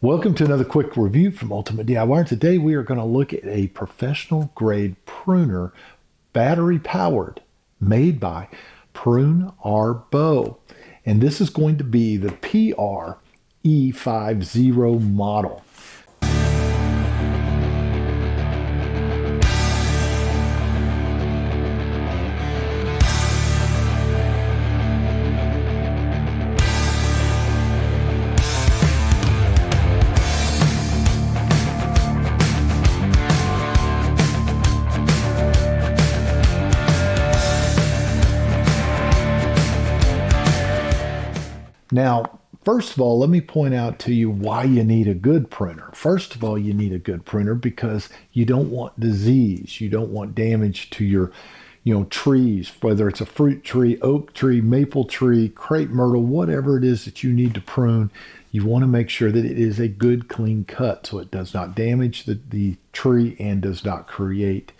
Welcome to another quick review from Ultimate DIY. Today we are going to look at a professional grade pruner, battery powered, made by Prunarbo. And this is going to be the PRE50 model. Now, first of all, let me point out to you why you need a good pruner. First of all, you need a good pruner because you don't want disease. You don't want damage to your, trees, whether it's a fruit tree, oak tree, maple tree, crepe myrtle, whatever it is that you need to prune. You want to make sure that it is a good, clean cut so it does not damage the tree and does not create,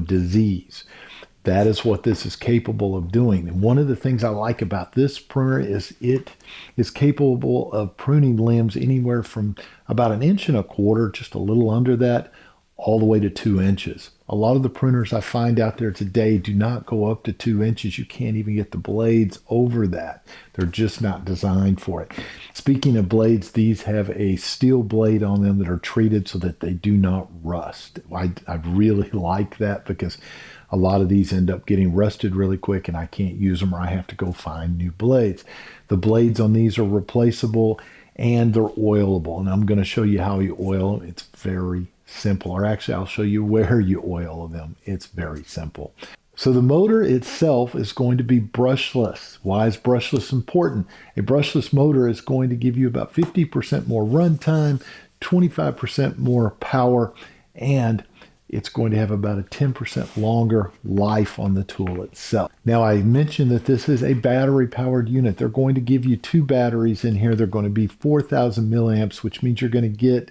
disease. That is what this is capable of doing. And one of the things I like about this pruner is it is capable of pruning limbs anywhere from about 1.25 inches, just a little under that, all the way to 2 inches. A lot of the pruners I find out there today do not go up to 2 inches. You can't even get the blades over that. They're just not designed for it. Speaking of blades, these have a steel blade on them that are treated so that they do not rust. I really like that because a lot of these end up getting rusted really quick and I can't use them or I have to go find new blades. The blades on these are replaceable and they're oilable. And I'm going to show you how you oil them. It's very simple. Or actually, I'll show you where you oil them. It's very simple. So the motor itself is going to be brushless. Why is brushless important? A brushless motor is going to give you about 50% more runtime, 25% more power, and it's going to have about a 10% longer life on the tool itself. Now, I mentioned that this is a battery-powered unit. They're going to give you 2 batteries in here. They're going to be 4,000 milliamps, which means you're going to get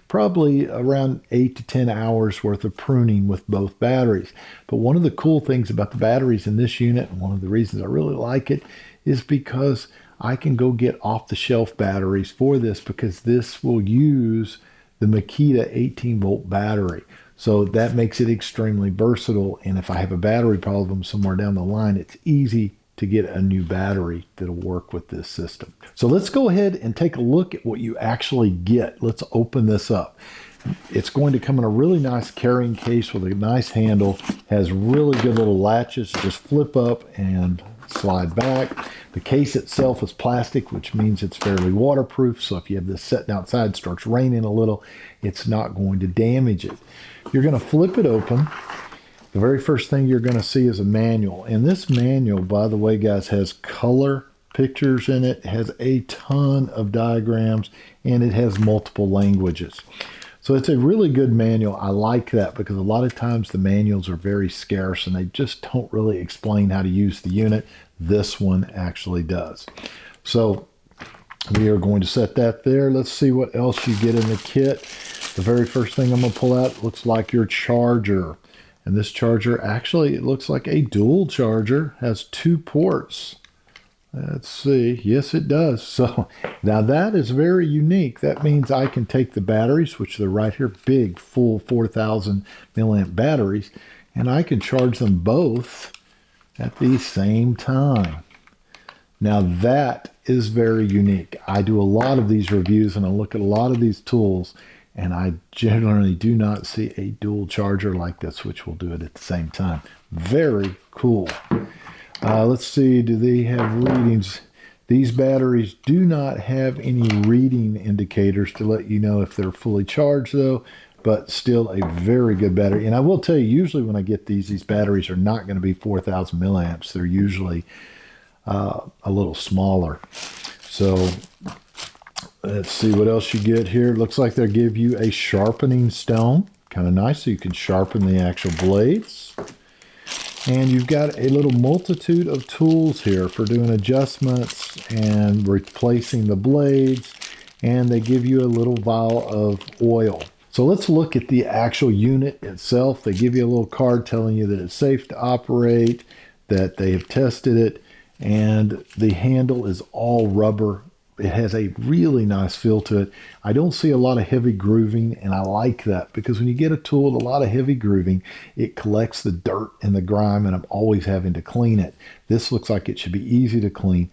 probably around 8 to 10 hours worth of pruning with both batteries. But one of the cool things about the batteries in this unit, and one of the reasons I really like it, is because I can go get off-the-shelf batteries for this because this will use the Makita 18-volt battery. So that makes it extremely versatile. And if I have a battery problem somewhere down the line, it's easy to get a new battery that'll work with this system. So let's go ahead and take a look at what you actually get. Let's open this up. It's going to come in a really nice carrying case with a nice handle. Has really good little latches. Just flip up and slide back. The case itself is plastic, which means it's fairly waterproof. So if you have this sitting outside, starts raining a little, it's not going to damage it. You're going to flip it open. The very first thing you're going to see is a manual. And this manual, by the way, guys, has color pictures in it, has a ton of diagrams, and it has multiple languages. So it's a really good manual. I like that because a lot of times the manuals are very scarce and they just don't really explain how to use the unit. This one actually does. So we are going to set that there. Let's see what else you get in the kit. The very first thing I'm going to pull out looks like your charger. And this charger actually, it looks like a dual charger, has 2 ports. Let's see. Yes, it does. So now that is very unique. That means I can take the batteries, which they're right here, big, full 4,000 milliamp batteries, and I can charge them both at the same time. Now that is very unique. I do a lot of these reviews and I look at a lot of these tools, and I generally do not see a dual charger like this, which will do it at the same time. Very cool. Let's see, do they have readings? These batteries do not have any reading indicators to let you know if they're fully charged though, but still a very good battery. And I will tell you, usually when I get these batteries are not going to be 4,000 milliamps. They're usually a little smaller. So let's see what else you get here. It looks like they'll give you a sharpening stone. Kind of nice, so you can sharpen the actual blades. And you've got a little multitude of tools here for doing adjustments and replacing the blades. And they give you a little vial of oil. So let's look at the actual unit itself. They give you a little card telling you that it's safe to operate, that they have tested it, and the handle is all rubber it has a really nice feel to it. I don't see a lot of heavy grooving, and I like that because when you get a tool with a lot of heavy grooving, it collects the dirt and the grime, and I'm always having to clean it. This looks like it should be easy to clean.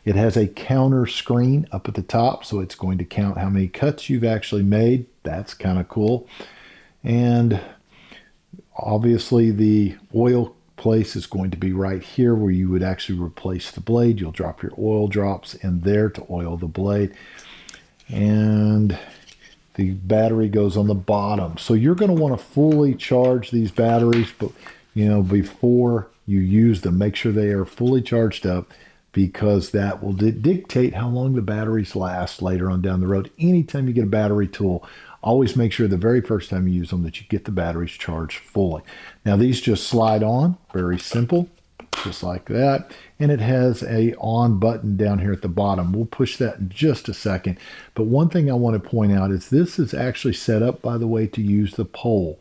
It has a counter screen up at the top, so it's going to count how many cuts you've actually made. That's kind of cool. And obviously the oil place is going to be right here where you would actually replace the blade. You'll drop your oil drops in there to oil the blade. And the battery goes on the bottom. So you're going to want to fully charge these batteries, but before you use them, make sure they are fully charged up, because that will dictate how long the batteries last later on down the road. Anytime you get a battery tool, always make sure the very first time you use them that you get the batteries charged fully. Now these just slide on, very simple, just like that. And it has a on button down here at the bottom. We'll push that in just a second. But one thing I want to point out is this is actually set up, by the way, to use the pole.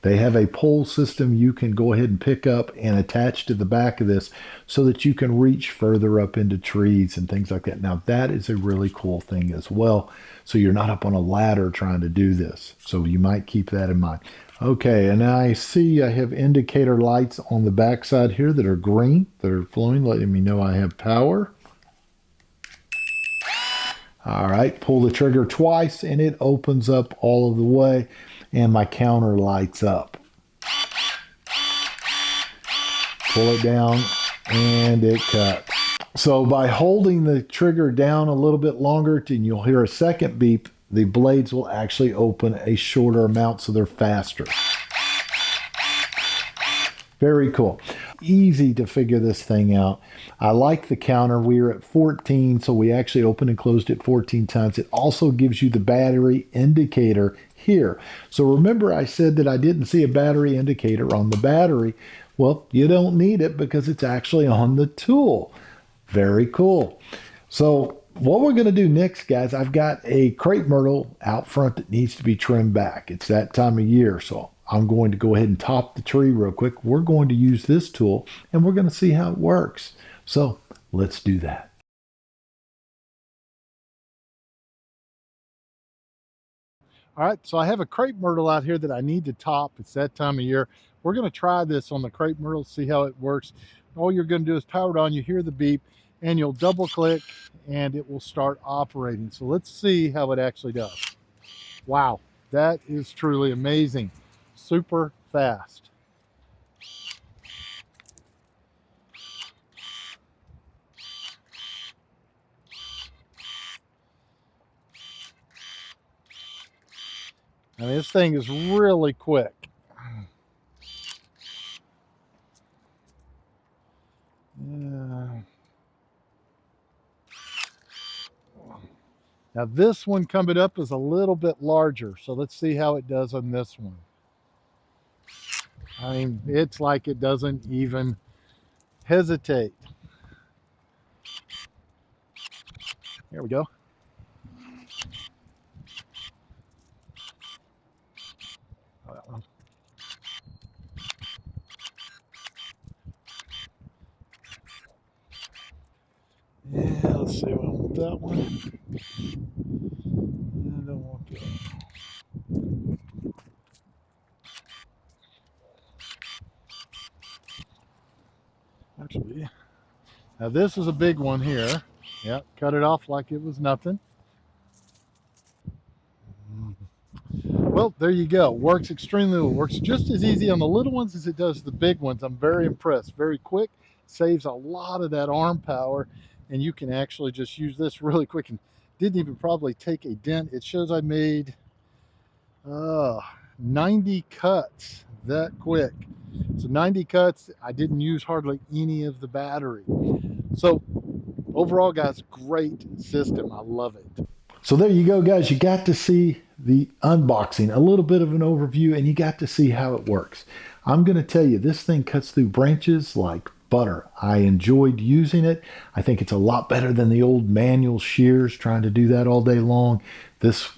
They have a pole system you can go ahead and pick up and attach to the back of this so that you can reach further up into trees and things like that. Now that is a really cool thing as well. So you're not up on a ladder trying to do this. So you might keep that in mind. Okay, and I see I have indicator lights on the back side here that are green, that are flowing, letting me know I have power. All right, pull the trigger twice and it opens up all of the way, and my counter lights up. Pull it down and it cuts. So by holding the trigger down a little bit longer, and you'll hear a second beep, the blades will actually open a shorter amount so they're faster. Very cool. Easy to figure this thing out. I like the counter. We are at 14, so we actually opened and closed it 14 times. It also gives you the battery indicator here. So remember I said that I didn't see a battery indicator on the battery. Well, you don't need it because it's actually on the tool. Very cool. So what we're going to do next, guys, I've got a crepe myrtle out front that needs to be trimmed back. It's that time of year, so I'm going to go ahead and top the tree real quick. We're going to use this tool, and we're going to see how it works. So let's do that. All right, so I have a crepe myrtle out here that I need to top. It's that time of year. We're going to try this on the crepe myrtle, see how it works. All you're going to do is power it on. You hear the beep, and you'll double click, and it will start operating. So let's see how it actually does. Wow, that is truly amazing. Super fast. I mean, this thing is really quick. Now this one coming up is a little bit larger, so let's see how it does on this one. I mean, it's like it doesn't even hesitate. Here we go. Oh, that one. Yeah, let's see what I want that one. I don't want that. Actually, now this is a big one here. Yep, cut it off like it was nothing. Well, there you go. Works extremely well. Works just as easy on the little ones as it does the big ones. I'm very impressed. Very quick. Saves a lot of that arm power, and you can actually just use this really quick, and didn't even probably take a dent. It shows I made 90 cuts that quick. So 90 cuts. I didn't use hardly any of the battery. So overall, guys, great system. I love it. So there you go, guys. You got to see the unboxing, a little bit of an overview, and you got to see how it works. I'm going to tell you, this thing cuts through branches like butter. I enjoyed using it. I think it's a lot better than the old manual shears, trying to do that all day long. This,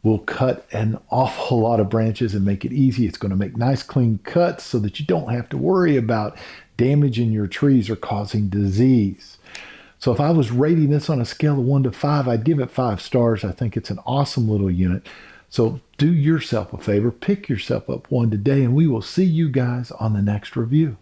will cut an awful lot of branches and make it easy. It's going to make nice clean cuts so that you don't have to worry about damaging your trees or causing disease. So if I was rating this on a scale of 1 to 5, I'd give it 5 stars. I think it's an awesome little unit. So do yourself a favor, pick yourself up one today, and we will see you guys on the next review.